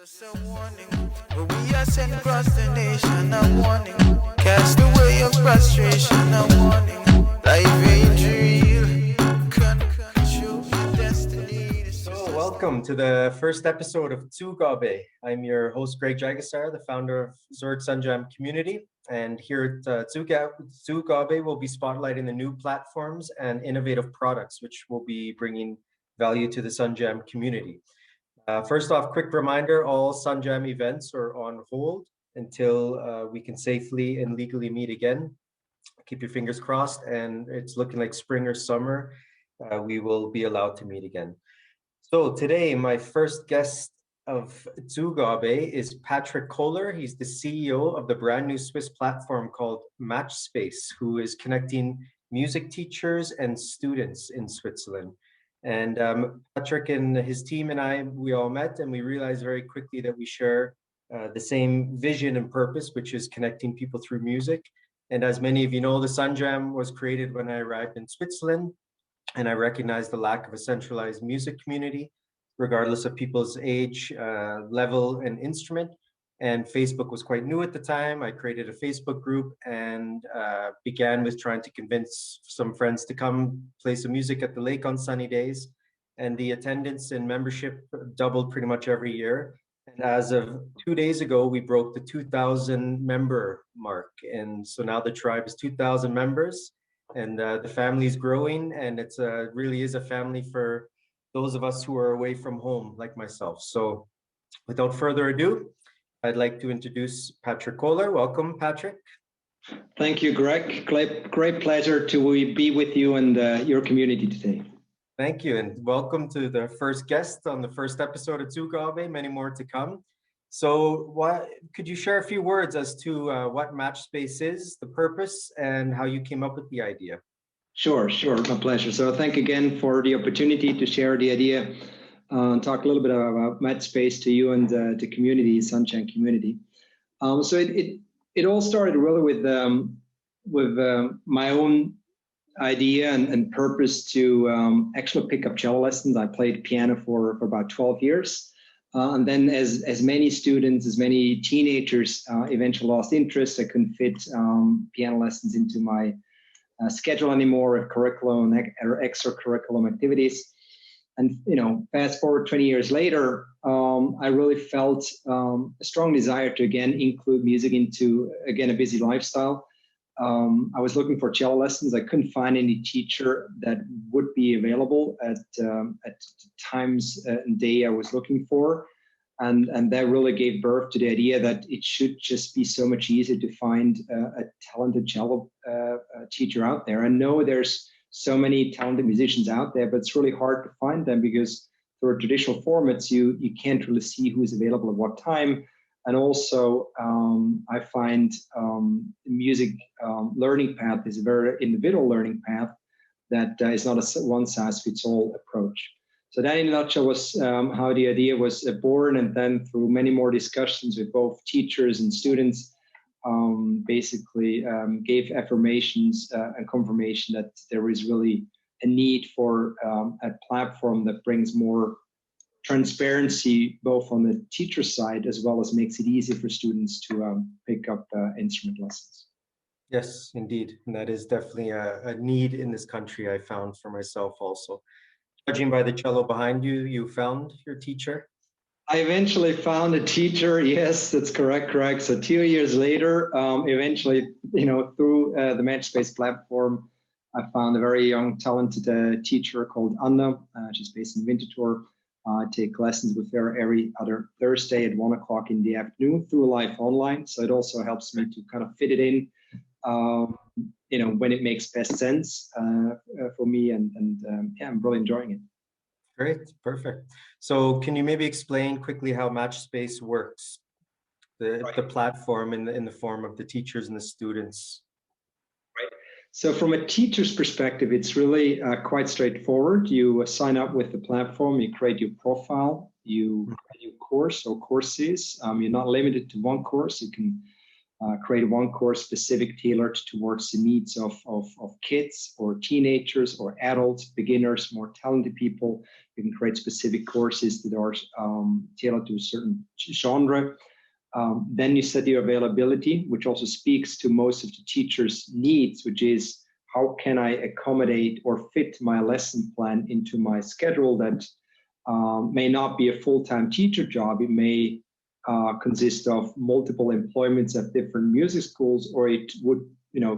Just a warning, but we are sent across the nation. A warning, cast away your frustration. A warning, life ain't real. Can't control your destiny. So, welcome to the first episode of Zugabe. I'm your host, Greg Jagassar, the founder of SunJam community. And here at Zugabe, we'll be spotlighting the new platforms and innovative products, which will be bringing value to the SunJam community. First off, quick reminder, all SunJam events are on hold until we can safely and legally meet again. Keep your fingers crossed, and it's looking like spring or summer, we will be allowed to meet again. So today, my first guest of Zugabe is Patrick Koller. He's the CEO of the brand new Swiss platform called Matchspace, who is connecting music teachers and students in Switzerland. And Patrick and his team and I, we all met and we realized very quickly that we share the same vision and purpose, which is connecting people through music. And as many of you know, the SunJam was created when I arrived in Switzerland, and I recognized the lack of a centralized music community, regardless of people's age, level, and instrument. And Facebook was quite new at the time. I created a Facebook group and began with trying to convince some friends to come play some music at the lake on sunny days. And the attendance and membership doubled pretty much every year. And as of 2 days ago, we broke the 2,000 member mark. And so now the tribe is 2,000 members, and the family is growing. And it's really is a family for those of us who are away from home, like myself. So without further ado, I'd like to introduce Patrick Koller. Welcome, Patrick. Thank you, Greg. Great pleasure to be with you and your community today. Thank you, and welcome to the first guest on the first episode of Zugabe. Many more to come. So could you share a few words as to what Matchspace is, the purpose, and how you came up with the idea? Sure, my pleasure. So thank again for the opportunity to share the idea and talk a little bit about Matchspace to you and the community, SunJam community. So it all started really with my own idea and purpose to actually pick up cello lessons. I played piano for about 12 years. And then as many students, as many teenagers eventually lost interest, I couldn't fit piano lessons into my schedule anymore, of curriculum or extracurriculum activities. And fast forward 20 years later, I really felt a strong desire to again include music into a busy lifestyle. I was looking for cello lessons. I couldn't find any teacher that would be available at times and day I was looking for, and that really gave birth to the idea that it should just be so much easier to find a talented cello teacher out there. I know there's so many talented musicians out there, but it's really hard to find them because through traditional formats, you can't really see who's available at what time. And also, I find the music learning path is a very individual learning path that is not a one-size-fits-all approach. So that in a nutshell was how the idea was born, and then through many more discussions with both teachers and students, basically gave affirmations and confirmation that there is really a need for a platform that brings more transparency both on the teacher side as well as makes it easy for students to pick up instrument lessons. Yes, indeed. And that is definitely a need in this country, I found for myself also. Judging by the cello behind you, you found your teacher? I eventually found a teacher. Yes, that's correct. So 2 years later, eventually, through the Matchspace platform, I found a very young, talented teacher called Anna. She's based in Winterthur. I take lessons with her every other Thursday at 1 o'clock in the afternoon through live online. So it also helps me to kind of fit it in, when it makes best sense for me. And I'm really enjoying it. Great, perfect. So can you maybe explain quickly how Matchspace works, the platform in the form of the teachers and the students? Right. So from a teacher's perspective, it's really quite straightforward. You sign up with the platform, you create your profile, you create your course or courses. You're not limited to one course. You can create one course specific tailored towards the needs of kids or teenagers or adults, beginners, more talented people. You can create specific courses that are tailored to a certain genre. Then you set your availability, which also speaks to most of the teachers' needs, which is how can I accommodate or fit my lesson plan into my schedule that may not be a full-time teacher job. It may consist of multiple employments at different music schools, or it would,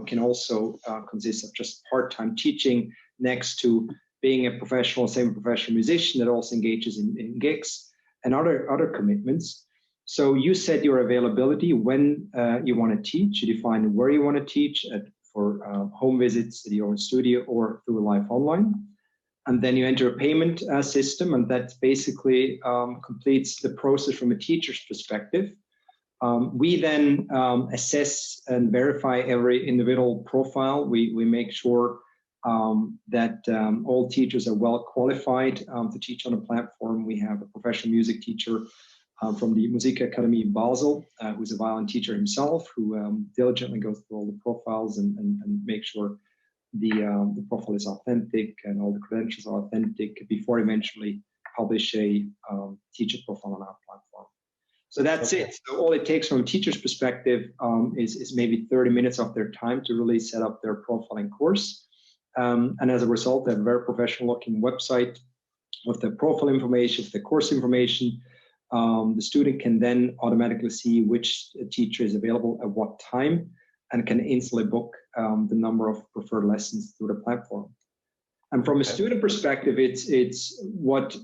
can also consist of just part-time teaching next to being a professional, semi-professional musician that also engages in gigs and other commitments. So you set your availability when you want to teach. You define where you want to teach for home visits at your own studio or through live online. And then you enter a payment system, and that basically completes the process from a teacher's perspective. We then assess and verify every individual profile. We make sure that all teachers are well qualified to teach on a platform. We have a professional music teacher from the Musik Academy in Basel, who's a violin teacher himself, who diligently goes through all the profiles and make sure the profile is authentic and all the credentials are authentic before eventually publish a teacher profile on our platform. So that's it. So all it takes from a teacher's perspective is maybe 30 minutes of their time to really set up their profile and course. And as a result, they have a very professional looking website with the profile information, with the course information. The student can then automatically see which teacher is available at what time and can instantly book the number of preferred lessons through the platform. And from a student perspective, it's what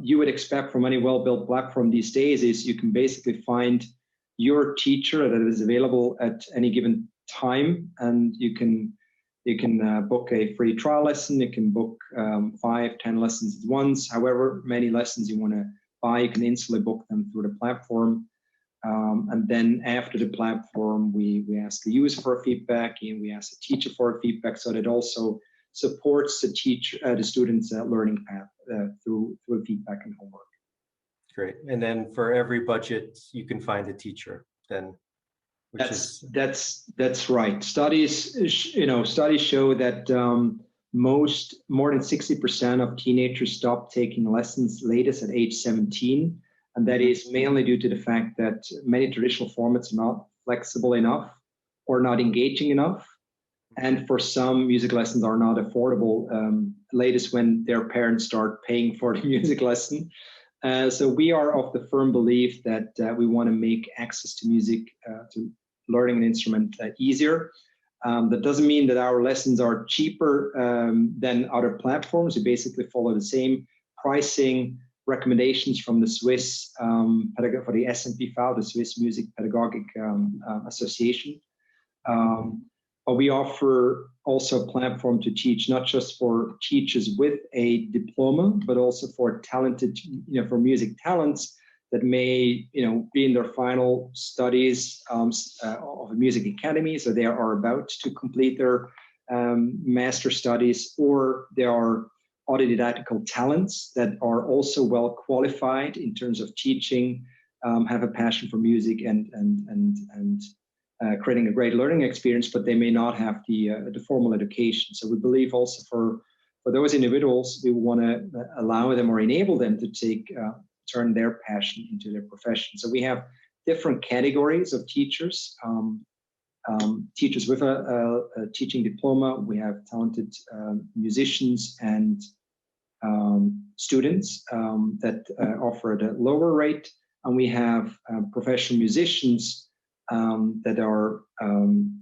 you would expect from any well-built platform these days is you can basically find your teacher that is available at any given time, and you can book a free trial lesson. You can book 5, 10 lessons at once. However many lessons you want to buy, you can instantly book them through the platform. And then after the platform, we ask the user for feedback, and we ask the teacher for feedback, so that it also supports the student's learning path through feedback and homework. Great. And then for every budget, you can find a teacher then. That's right. Studies show that more than 60% of teenagers stop taking lessons latest at age 17. And that is mainly due to the fact that many traditional formats are not flexible enough or not engaging enough. And for some, music lessons are not affordable, latest when their parents start paying for the music lesson. So we are of the firm belief that we want to make access to music, to learning an instrument easier. That doesn't mean that our lessons are cheaper than other platforms. We basically follow the same pricing recommendations from the Swiss for the SMPV, the Swiss Music Pedagogic Association. But we offer also a platform to teach not just for teachers with a diploma, but also for talented, for music talents that may, be in their final studies of a music academy. So they are about to complete their master studies, or they are autodidactical talents that are also well qualified in terms of teaching, have a passion for music and creating a great learning experience, but they may not have the formal education. So we believe also for those individuals, we want to allow them or enable them to turn their passion into their profession. So we have different categories of teachers. Teachers with a teaching diploma. We have talented musicians and students that offer at a lower rate, and we have professional musicians that are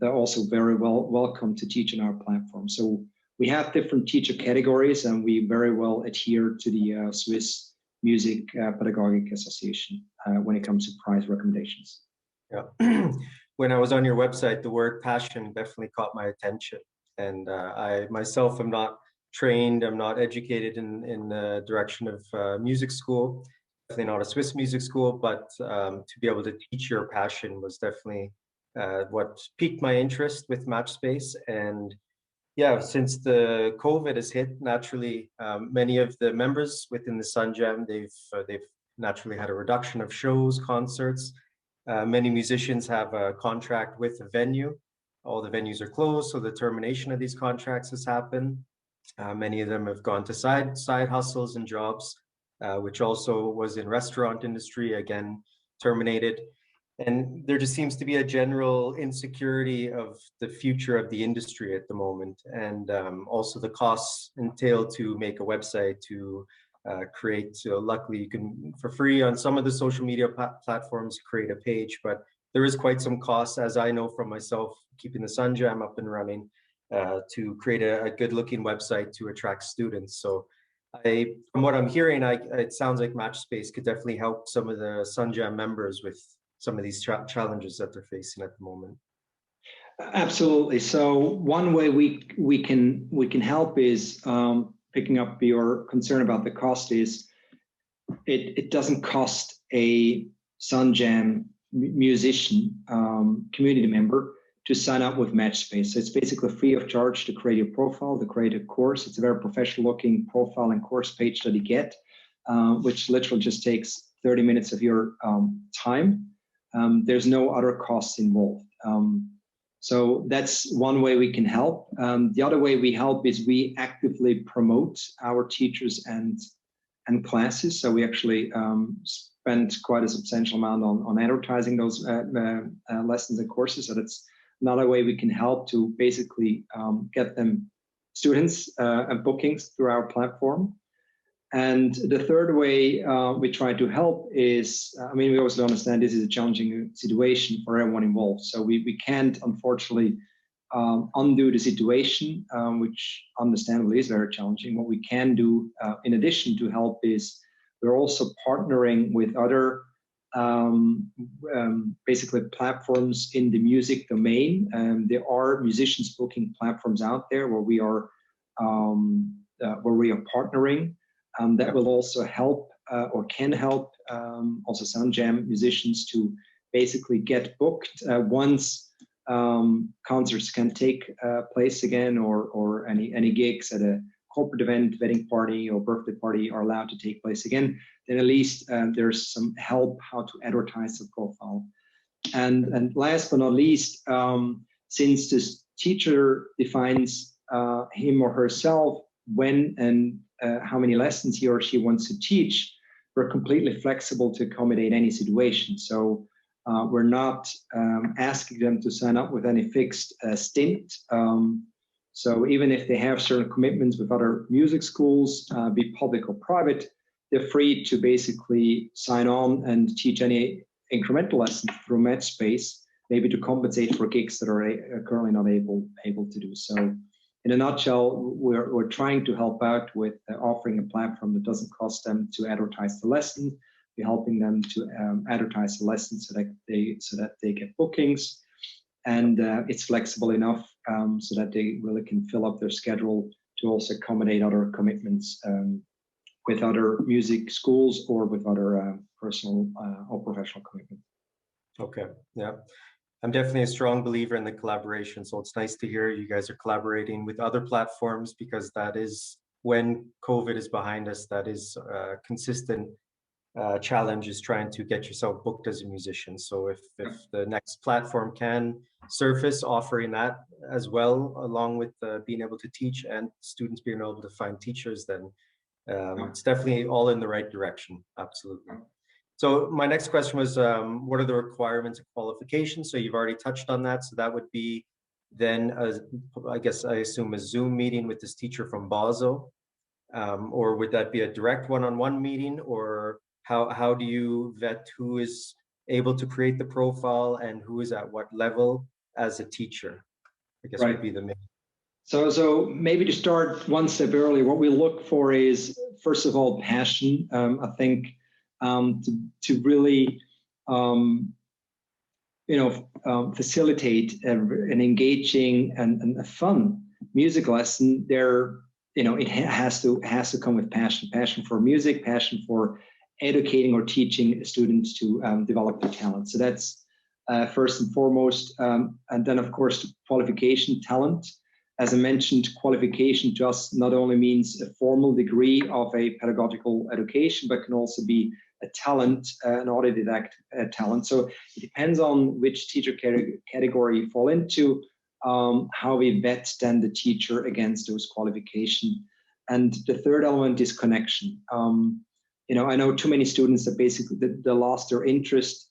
also very welcome to teach in our platform. So we have different teacher categories, and we very well adhere to the Swiss Music Pedagogic Association when it comes to price recommendations. Yeah. When I was on your website, the word passion definitely caught my attention. And I myself am not trained, I'm not educated in the direction of music school, definitely not a Swiss music school, but to be able to teach your passion was definitely what piqued my interest with Matchspace. And yeah, since the COVID has hit, naturally, many of the members within the SunJam, they've naturally had a reduction of shows, concerts. Many musicians have a contract with a venue. All the venues are closed, so the termination of these contracts has happened. Many of them have gone to side hustles and jobs, which also was in restaurant industry, again, terminated. And there just seems to be a general insecurity of the future of the industry at the moment. And also the costs entailed to make a website, to create. So luckily you can, for free on some of the social media platforms, create a page, but there is quite some costs, as I know from myself, keeping the SunJam up and running, to create a good looking website to attract students. So from what I'm hearing, it sounds like Matchspace could definitely help some of the SunJam members with some of these challenges that they're facing at the moment. Absolutely. So one way we can help is picking up your concern about the cost is it doesn't cost a SunJam musician community member to sign up with Matchspace. So it's basically free of charge to create your profile, to create a course. It's a very professional looking profile and course page that you get, which literally just takes 30 minutes of your time. There's no other costs involved. So that's one way we can help. The other way we help is we actively promote our teachers and classes. So we actually spend quite a substantial amount on advertising those lessons and courses. So that's another way we can help to basically get them students and bookings through our platform. And the third way we try to help is, we also understand this is a challenging situation for everyone involved. So we can't, unfortunately, undo the situation, which understandably is very challenging. What we can do in addition to help is we're also partnering with other basically platforms in the music domain. There are musicians booking platforms out there where we are partnering. That will also help or can help also SunJam musicians to basically get booked once concerts can take place again, or any gigs at a corporate event, wedding party or birthday party are allowed to take place again. Then at least there's some help how to advertise the profile. And last but not least, since this teacher defines him or herself when and how many lessons he or she wants to teach, we're completely flexible to accommodate any situation. So we're not asking them to sign up with any fixed stint. So even if they have certain commitments with other music schools, be public or private, they're free to basically sign on and teach any incremental lessons through Matchspace, maybe to compensate for gigs that are currently not able to do so. In a nutshell, we're trying to help out with offering a platform that doesn't cost them to advertise the lesson. We're helping them to advertise the lesson so that they get bookings, and it's flexible enough so that they really can fill up their schedule to also accommodate other commitments with other music schools or with other personal or professional commitments. Okay, yeah. I'm definitely a strong believer in the collaboration. So it's nice to hear you guys are collaborating with other platforms, because that is, when COVID is behind us, that is a consistent challenge, is trying to get yourself booked as a musician. So if the next platform can surface offering that as well, along with being able to teach and students being able to find teachers, then it's definitely all in the right direction. Absolutely. So my next question was, what are the requirements and qualifications? So you've already touched on that. So that would be then, I assume a Zoom meeting with this teacher from Basel, or would that be a direct one-on-one meeting, or how do you vet who is able to create the profile and who is at what level as a teacher? I guess would be the main. So maybe to start one step earlier, what we look for is, first of all, passion. I think to really facilitate an engaging and a fun music lesson, it has to come with passion for music, passion for educating or teaching students to develop their talent. So that's first and foremost, and then of course qualification, talent. As I mentioned, qualification just not only means a formal degree of a pedagogical education, but can also be talent, an autodidact talent. So it depends on which teacher category you fall into, how we vet then the teacher against those qualifications. And the third element is connection. I know too many students that basically they lost their interest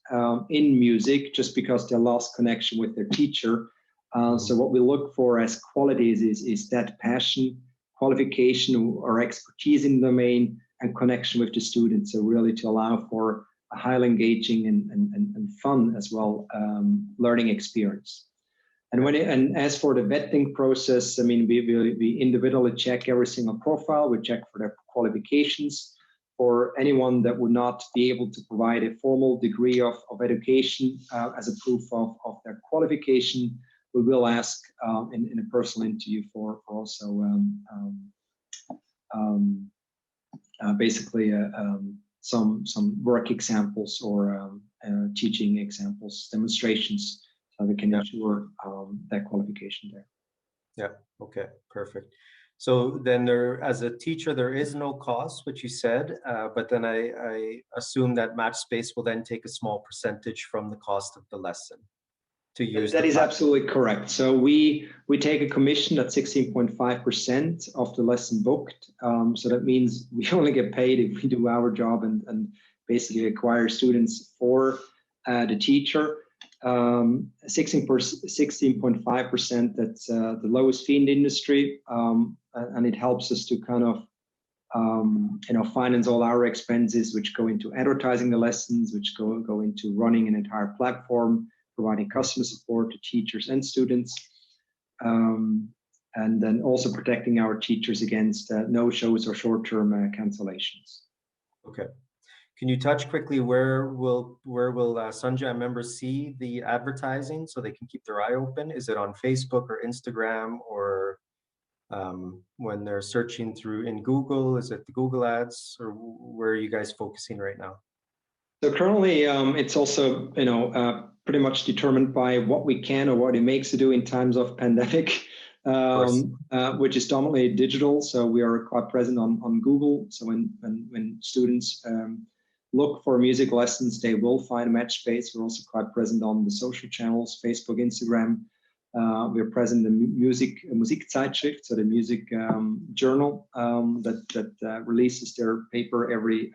in music just because they lost connection with their teacher. So what we look for as qualities is that passion, qualification, or expertise in the domain, and connection with the student. So really to allow for a highly engaging and fun as well learning experience. And as for the vetting process, I mean, we individually check every single profile. We check for their qualifications. For anyone that would not be able to provide a formal degree of education as a proof of their qualification, we will ask in a personal interview for also basically some work examples or teaching examples, demonstrations, so we can ensure that qualification there. Yeah, okay, perfect. So then there, as a teacher, there is no cost, which you said, but then I assume that Matchspace will then take a small percentage from the cost of the lesson to use. That is absolutely correct. So we take a commission at 16.5% of the lesson booked. So that means we only get paid if we do our job and basically acquire students for the teacher. 16.5%, that's the lowest fee in the industry, and it helps us to kind of finance all our expenses, which go into advertising the lessons, which go into running an entire platform, providing customer support to teachers and students, and then also protecting our teachers against no-shows or short-term cancellations. Okay. Can you touch quickly where will SunJam members see the advertising so they can keep their eye open? Is it on Facebook or Instagram, or when they're searching in Google, is it the Google ads, or where are you guys focusing right now? So currently it's also pretty much determined by what we can or what it makes to do in times of pandemic, which is dominantly digital. So we are quite present on Google. So when students look for music lessons, they will find Matchspace. We're also quite present on the social channels, Facebook, Instagram. We're present in Musikzeitschrift, so the music journal that releases their paper every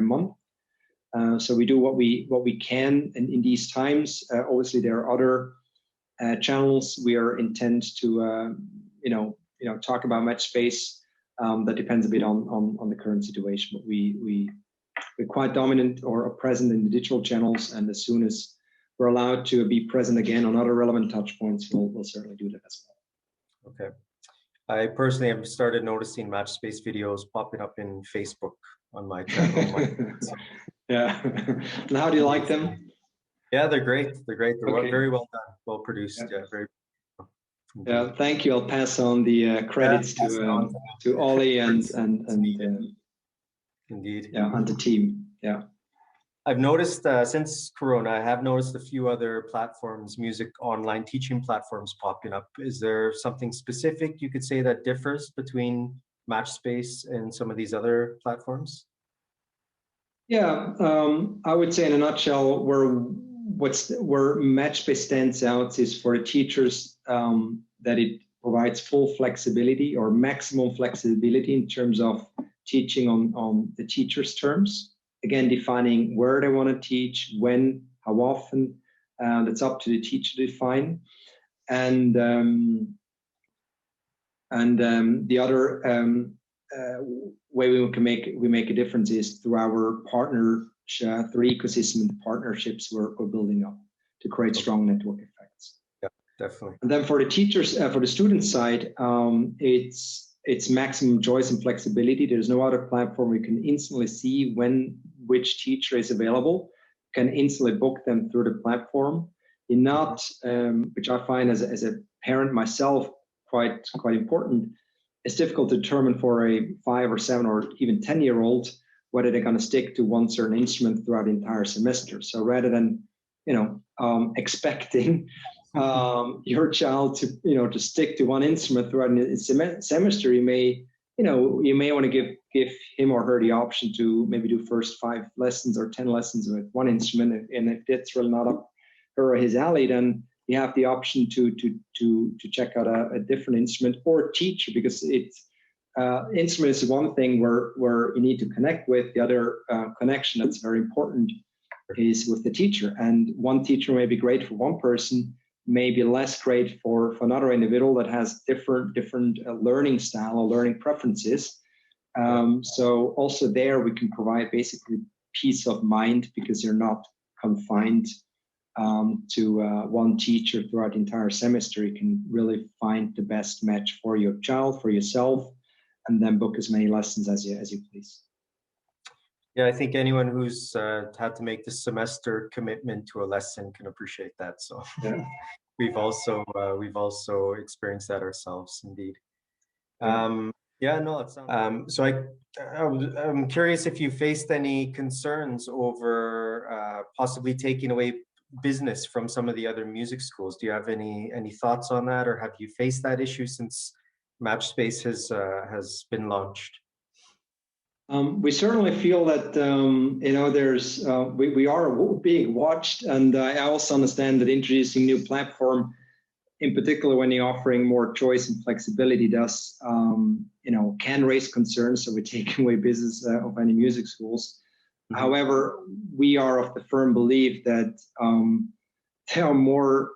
month. So we do what we can in these times. Obviously, there are other channels we are intent to talk about Matchspace. That depends a bit on the current situation, but we're quite dominant or are present in the digital channels, and as soon as we're allowed to be present again on other relevant touch points, we'll certainly do that as well. Okay. I personally have started noticing Matchspace videos popping up in Facebook on my channel. Yeah. And how do you like them? Yeah, they're great. They're great. They're Okay. very well done, well produced. Yeah, very. Yeah, thank you. I'll pass on the credits to Ollie and Indeed. Yeah, and the team. Yeah. I've noticed since Corona, I have noticed a few other platforms, music online teaching platforms popping up. Is there something specific you could say that differs between Matchspace and some of these other platforms? Yeah, I would say in a nutshell, where Matchspace stands out is for the teachers that it provides full flexibility or maximum flexibility in terms of teaching on the teacher's terms. Again, defining where they want to teach, when, how often, that's up to the teacher to define. And the other way we make a difference is through our through ecosystem and partnerships we're building up to create strong network effects. Yeah, definitely. And then for the teachers, for the student side, it's maximum choice and flexibility. There's no other platform we can instantly see which teacher is available. You can instantly book them through the platform. You're not, which I find as a parent myself quite important. It's difficult to determine for a 5 or 7 or even 10-year-old whether they're going to stick to one certain instrument throughout the entire semester. So rather than expecting your child to stick to one instrument throughout the semester, you may want to give give him or her the option to maybe do first 5 lessons or 10 lessons with one instrument. And if that's really not up her or his alley, then you have the option to check out a different instrument or teacher, because it's instrument is one thing where you need to connect with. The other connection that's very important is with the teacher. And one teacher may be great for one person, may be less great for another individual that has different learning style or learning preferences. So also there we can provide basically peace of mind, because you're not confined to one teacher throughout the entire semester. You can really find the best match for your child, for yourself, and then book as many lessons as you please. Yeah, I think anyone who's had to make this semester commitment to a lesson can appreciate that. So yeah. we've also experienced that ourselves, indeed. Yeah, no, it sounds. So I'm curious if you faced any concerns over possibly taking away business from some of the other music schools. Do you have any thoughts on that, or have you faced that issue since Matchspace has been launched? We certainly feel that there's we are being watched, and I also understand that introducing new platform, in particular when you're offering more choice and flexibility, does can raise concerns. So we're taking away business of any music schools. Mm-hmm. However, we are of the firm belief that there are more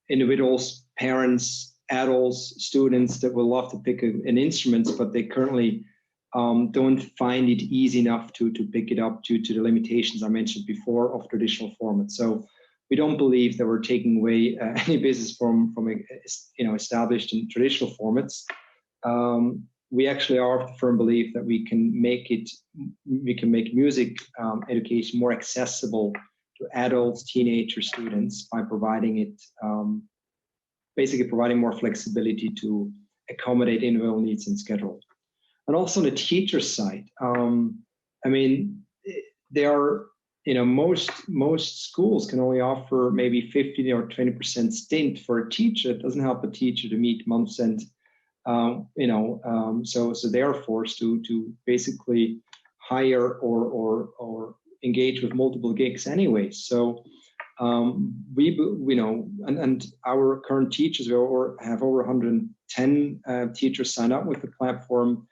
individuals, parents, adults, students that will love to pick an instrument, but they currently don't find it easy enough to pick it up due to the limitations I mentioned before of traditional formats. So we don't believe that we're taking away any business from established and traditional formats. We actually are of the firm belief that we can make music education more accessible to adults, teenagers, students by providing it, basically providing more flexibility to accommodate individual needs and schedule. And also on the teacher side, there are, most schools can only offer maybe 15 or 20% stint for a teacher. It doesn't help a teacher to meet month's end. So they are forced to basically hire or engage with multiple gigs anyway. So and our current teachers, we have over 110 teachers sign up with the platform.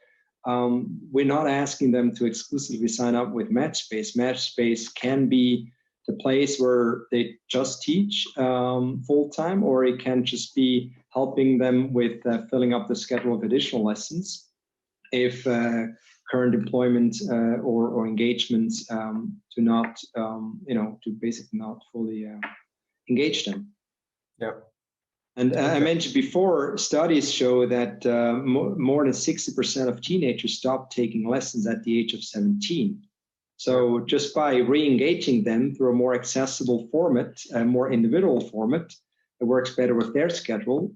We're not asking them to exclusively sign up with Matchspace. Matchspace can be the place where they just teach full-time, or it can just be helping them with filling up the schedule of additional lessons if current employment or engagements do not, to basically not fully engage them. Yeah. And I mentioned before, studies show that more than 60% of teenagers stop taking lessons at the age of 17. So just by re-engaging them through a more accessible format, a more individual format that works better with their schedule,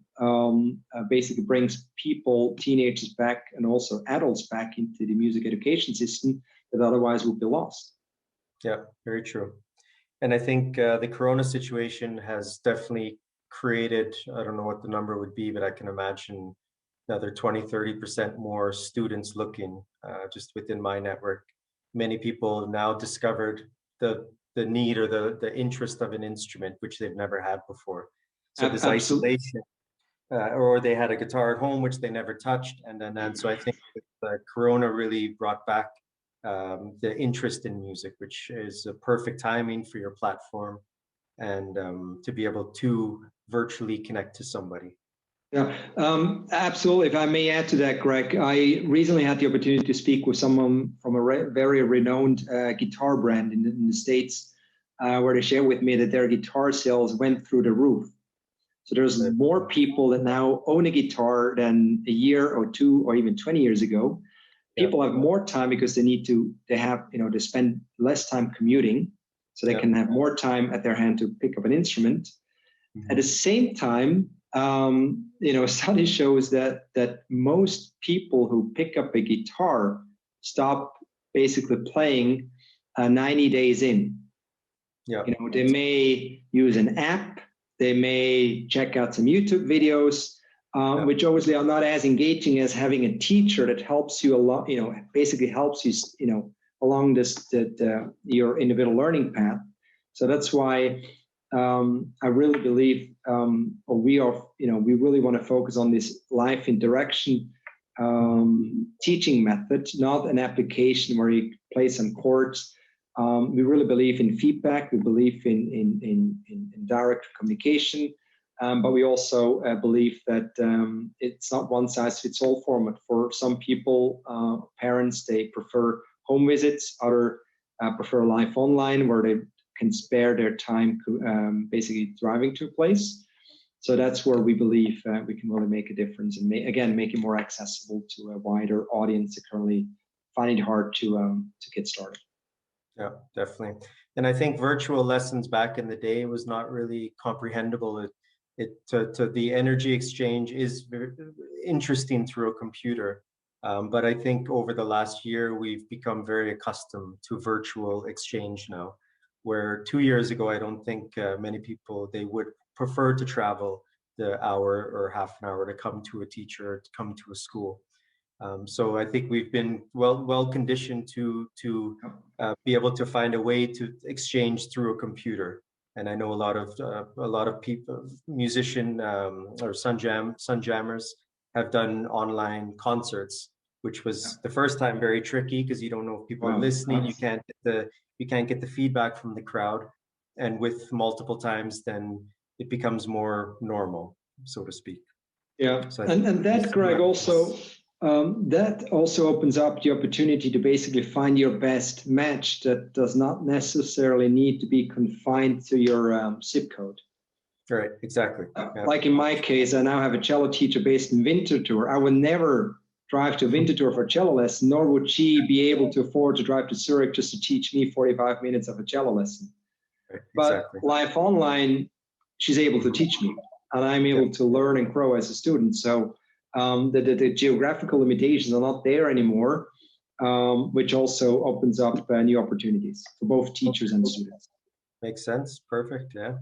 basically brings teenagers back, and also adults back into the music education system that otherwise would be lost. Yeah, very true. And I think the Corona situation has definitely created, I don't know what the number would be, but I can imagine another 20-30% more students looking just within my network. Many people have now discovered the need or the interest of an instrument, which they've never had before. So this isolation, or they had a guitar at home, which they never touched. And then so I think that Corona really brought back the interest in music, which is a perfect timing for your platform, and to be able to virtually connect to somebody. Yeah, absolutely. If I may add to that, Greg, I recently had the opportunity to speak with someone from a very renowned guitar brand in the States, where they shared with me that their guitar sales went through the roof. So there's more people that now own a guitar than a year or two or even 20 years ago. People have more time because they spend less time commuting, so they can have more time at their hand to pick up an instrument. Mm-hmm. At the same time, a study shows that most people who pick up a guitar stop basically playing 90 days in. Yeah. They may use an app, they may check out some YouTube videos, which obviously are not as engaging as having a teacher that helps you a lot, basically helps you, along your individual learning path. So that's why I really believe, we really want to focus on this live interaction teaching method, not an application where you play some chords. We really believe in feedback. We believe in direct communication, but we also believe that it's not one size fits all format. For some people, parents, they prefer home visits. Others prefer live online, where they can spare their time basically driving to a place. So that's where we believe we can really make a difference and make it more accessible to a wider audience that currently find it hard to get started. Yeah, definitely. And I think virtual lessons back in the day was not really comprehensible. To the energy exchange is very interesting through a computer. But I think over the last year, we've become very accustomed to virtual exchange now, where 2 years ago, I don't think many people, they would prefer to travel the hour or half an hour to come to a teacher, to come to a school. So I think we've been well conditioned to be able to find a way to exchange through a computer. And I know a lot of people, musician or SunJammers have done online concerts, which was the first time very tricky because you don't know if people are listening. You can't get the feedback from the crowd, and with multiple times, then it becomes more normal, so to speak. Yeah, so and that, Greg, also that also opens up the opportunity to basically find your best match that does not necessarily need to be confined to your zip code. Right, exactly. Yeah. Like in my case, I now have a cello teacher based in Winterthur. I would never drive to Winterthur for a cello lesson, nor would she be able to afford to drive to Zurich just to teach me 45 minutes of a cello lesson. Right, exactly. But live online, she's able to teach me, and I'm able to learn and grow as a student. So the geographical limitations are not there anymore, which also opens up new opportunities for both teachers and students. Makes sense. Perfect. Yeah.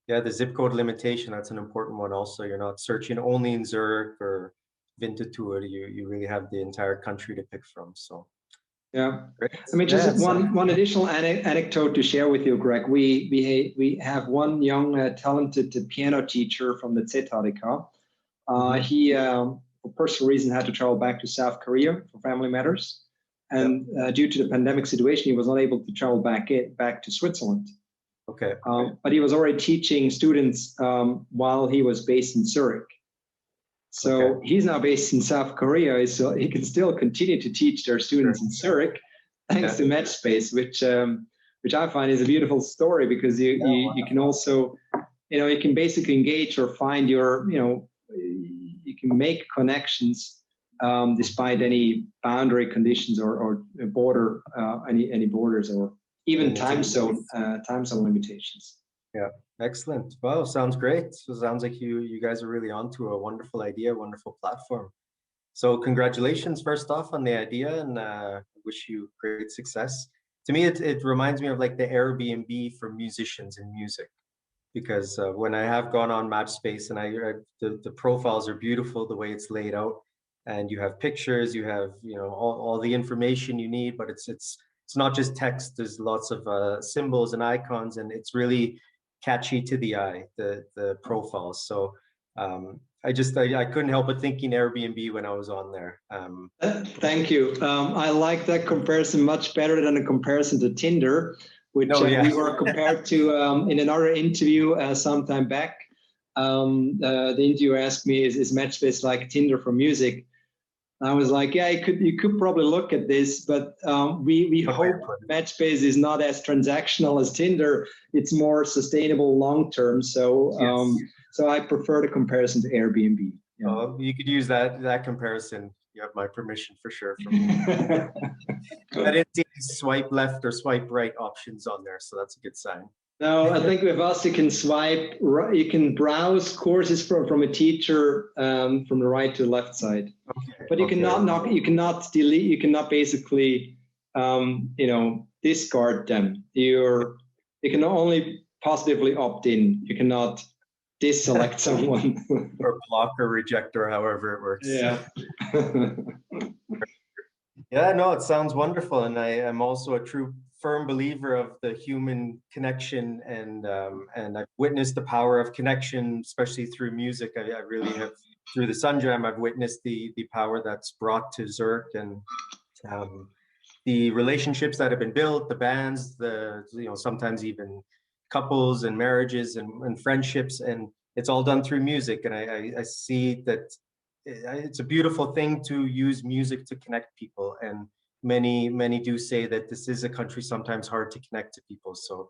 Yeah, the zip code limitation, that's an important one also. You're not searching only in Zurich or Winterthur. You really have the entire country to pick from. So yeah. Great. I mean, just one additional anecdote to share with you, Greg. We have one young talented piano teacher from the ZHDK. He, for personal reasons, had to travel back to South Korea for family matters. And due to the pandemic situation, he was not able to travel back to Switzerland. Okay. But he was already teaching students while he was based in Zurich. So he's now based in South Korea, so he can still continue to teach their students in Zurich, thanks to Matchspace, which I find is a beautiful story, because you can also, you can basically engage or find your, you can make connections despite any boundary conditions or border, any borders or even time zone limitations. Yeah, excellent. Wow, sounds great. So it sounds like you guys are really onto a wonderful idea, wonderful platform. So congratulations first off on the idea, and wish you great success. To me, it reminds me of like the Airbnb for musicians in music, because when I have gone on Matchspace, and the profiles are beautiful the way it's laid out, and you have pictures, you have all the information you need, but it's not just text. There's lots of symbols and icons, and it's really catchy to the eye, the profiles. So I couldn't help but thinking Airbnb when I was on there. Thank you. I like that comparison much better than a comparison to Tinder, which we were compared to in another interview some time back. The interviewer asked me, is Matchspace like Tinder for music? I was like, yeah, you could probably look at this, but we hope Matchspace is not as transactional as Tinder. It's more sustainable long term. So so I prefer the comparison to Airbnb. Yeah. Oh, you could use that comparison. You have my permission for sure. I didn't see swipe left or swipe right options on there, so that's a good sign. No, I think with us you can swipe. You can browse courses from a teacher from the right to the left side, but you cannot you cannot delete. You cannot basically discard them. You can only positively opt in. You cannot deselect someone. Or block or reject, or however it works. Yeah. Yeah, no, it sounds wonderful. And I am also a true firm believer of the human connection, and I've witnessed the power of connection, especially through music. I really have, through the SunJam, I've witnessed the power that's brought to Zurich, and the relationships that have been built, the bands, sometimes even couples and marriages and friendships, and it's all done through music. And I see that it's a beautiful thing to use music to connect people. And many do say that this is a country sometimes hard to connect to people. So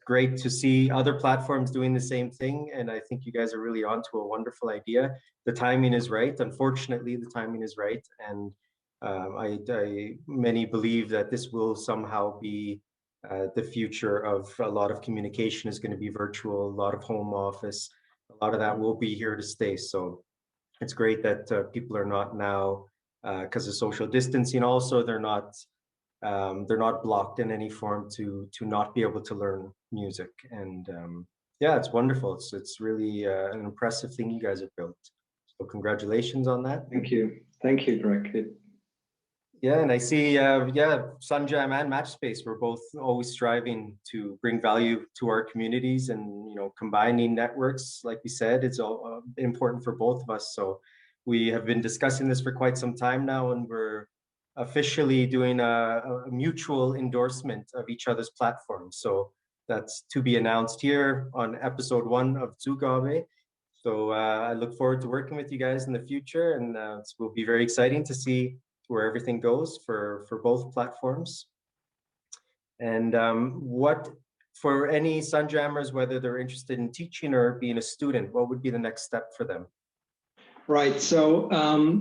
great to see other platforms doing the same thing. And I think you guys are really onto a wonderful idea. The timing is right. Unfortunately, the timing is right. And many believe that this will somehow be the future of a lot of communication is going to be virtual, a lot of home office, a lot of that will be here to stay. So it's great that people are not now, because of social distancing also, they're not blocked in any form to not be able to learn music. And yeah, it's wonderful. It's really an impressive thing you guys have built. So congratulations on that. Thank you, Greg. Yeah, and I see, SunJam and Matchspace, we're both always striving to bring value to our communities, and combining networks, like we said, it's all important for both of us. So we have been discussing this for quite some time now, and we're officially doing a mutual endorsement of each other's platforms. So that's to be announced here on episode 1 of Zugabe. So I look forward to working with you guys in the future, and it will be very exciting to see where everything goes for both platforms. And what, for any SunJammers, whether they're interested in teaching or being a student, what would be the next step for them? Right. So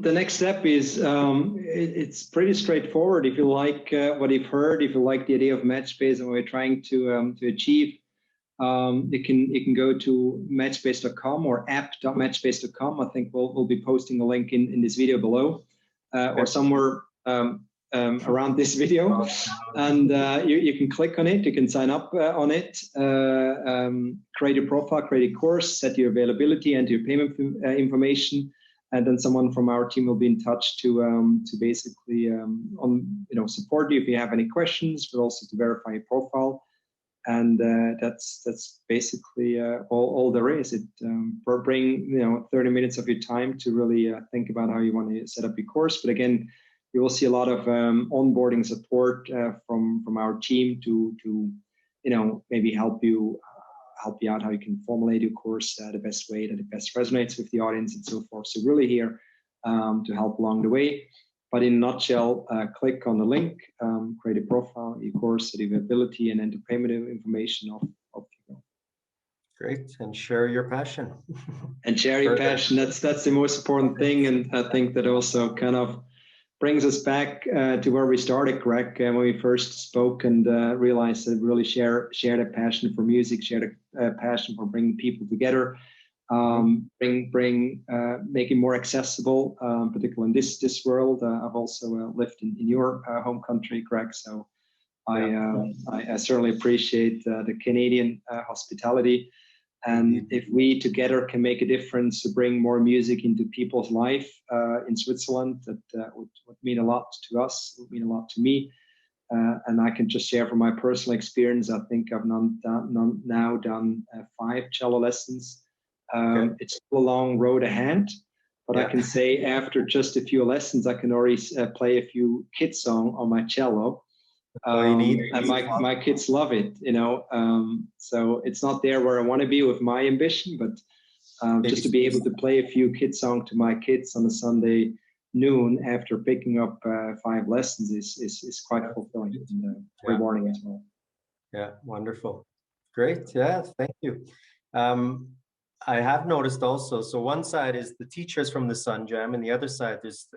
the next step is it's pretty straightforward. If you like what you've heard, if you like the idea of Matchspace and what we're trying to achieve, you can go to matchspace.com or app.matchspace.com. I think we'll be posting a link in this video below, or somewhere around this video, and you can click on it. You can sign up on it, create a profile, create a course, set your availability and your payment information, and then someone from our team will be in touch to basically support you if you have any questions, but also to verify your profile. And that's basically all there is. It bring 30 minutes of your time to really think about how you want to set up your course. But again, you will see a lot of onboarding support from our team to maybe help you out how you can formulate your course the best way that it best resonates with the audience and so forth. So really here to help along the way. But in a nutshell, click on the link, create a profile, your course, the availability, and enter payment information of Great, and share your passion. And share your passion. That's the most important thing, and I think that also kind of brings us back to where we started, Greg, when we first spoke and realized that we really share a passion for music, share a passion for bringing people together. Make it more accessible, particularly in this world. I've also lived in your home country, Greg, so I certainly appreciate the Canadian hospitality. And if we together can make a difference to bring more music into people's life in Switzerland, that would mean a lot to us, would mean a lot to me. And I can just share from my personal experience. I think I've now done 5 cello lessons. It's still a long road ahead, but I can say after just a few lessons, I can already play a few kids songs on my cello. And my kids love it, so it's not there where I want to be with my ambition, but just to be able to play a few kids songs to my kids on a Sunday noon after picking up 5 lessons is quite fulfilling and rewarding as well. Yeah, wonderful. Great. Yeah, thank you. I have noticed also, so one side is the teachers from the SunJam, and the other side there's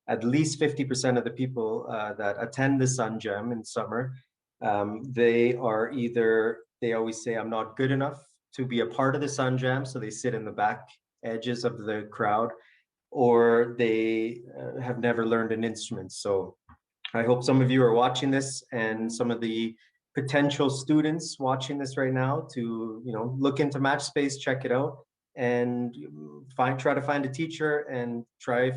at least 50% of the people that attend the SunJam in summer. They always say, I'm not good enough to be a part of the SunJam, so they sit in the back edges of the crowd, or they have never learned an instrument. So I hope some of you are watching this, and some of the potential students watching this right now to, look into Matchspace, check it out, and try to find a teacher and try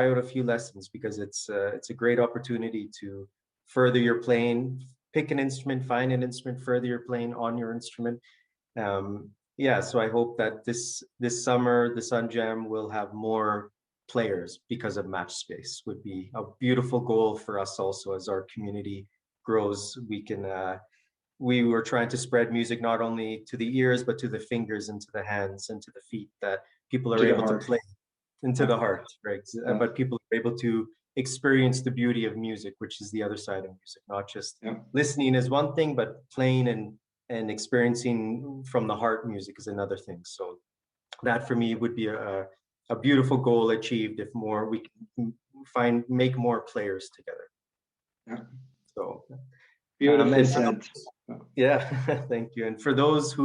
out a few lessons, because it's a great opportunity to further your playing. Pick an instrument, find an instrument, further your playing on your instrument. So I hope that this summer the SunJam will have more players because of Matchspace. Would be a beautiful goal for us also as our community grows. We were trying to spread music not only to the ears, but to the fingers and to the hands and to the feet, that people are able to play into the heart, right? But people are able to experience the beauty of music, which is the other side of music. Not just listening is one thing, but playing and experiencing from the heart music is another thing. So that for me would be a beautiful goal achieved if we can make more players together. So beautifully said. Thank you. And for those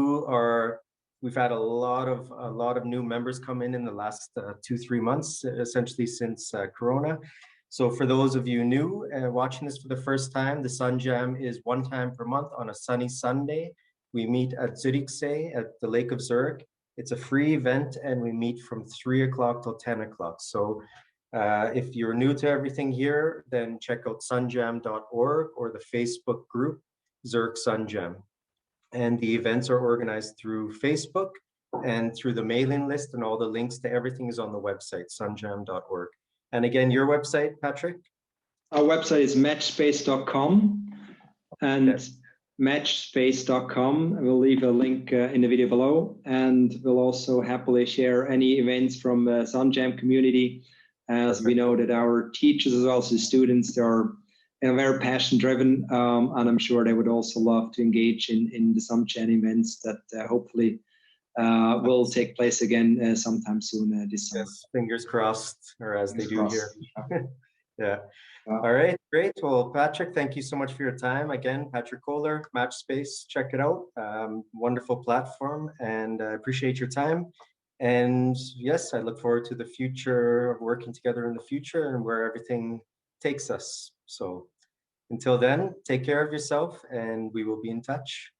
we've had a lot of new members come in the last 2-3 months, essentially since Corona. So for those of you new watching this for the first time, the SunJam is one time per month on a sunny Sunday. We meet at Zürichsee at the Lake of Zurich. It's a free event, and we meet from 3 o'clock till 10 o'clock. So if you're new to everything here, then check out sunjam.org or the Facebook group Zurich SunJam. And the events are organized through Facebook and through the mailing list, and all the links to everything is on the website, sunjam.org. And again, your website, Patrick? Our website is matchspace.com, and matchspace.com. We'll leave a link in the video below, and we'll also happily share any events from the SunJam community, as we know that our teachers as well as the students are very passion driven, and I'm sure they would also love to engage in the SunJam events that hopefully will take place again sometime soon this summer. Yes, fingers crossed, or as they do here. Yeah. All right, great. Well, Patrick, thank you so much for your time. Again, Patrick Koller, Matchspace, check it out. Wonderful platform, and I appreciate your time. And yes, I look forward to the future of working together in the future and where everything takes us. So until then, take care of yourself, and we will be in touch.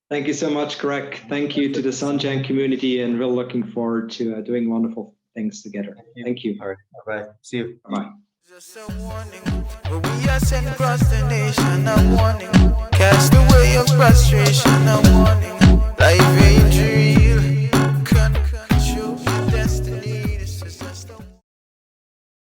Thank you so much, Greg. Thank you to the SunJam community, and we're looking forward to doing wonderful things together. Thank you. All right. Bye-bye. See you. Bye. Just a warning, but we are sent across the nation. A warning, cast away your frustration. A warning.